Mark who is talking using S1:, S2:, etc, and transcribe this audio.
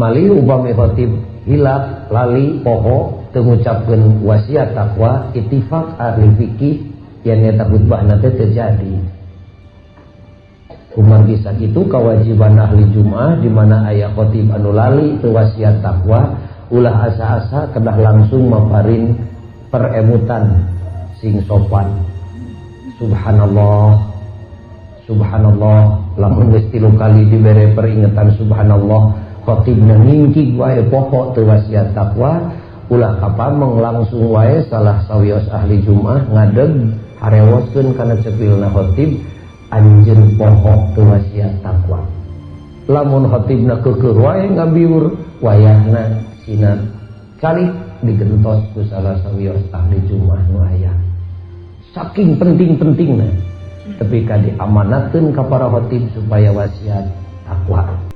S1: Mali upami khatib hilap lali poho teu ngucapkeun wasiat takwa, ittifaq ahli fikih yen eta khutbahna teh terjadi. Kumargi sakitu kewajiban ahli Jumaah di mana aya khatib anu lali teu wasiat takwa, ulah asa-asa kedah langsung maparin peremutan sing sopan. Subhanallah, subhanallah, lamun geus 3 kali dibere peringatan subhanallah, khatibna ngingkig wae pokok teu wasiat takwa, ulah kapameng langsung wae salah sawios ahli Jumaah ngadeg harewoskeun kana cepilna khatib, anjeun pokok teu wasiat takwa. Lamun khatibna keukeuh wae ngabiur, wayahna sina calik digentos ku salah sawios ahli Jumaah nu aya. Saking penting-pentingna tapi ka diamanatkeun ka para khatib supaya wasiat takwa.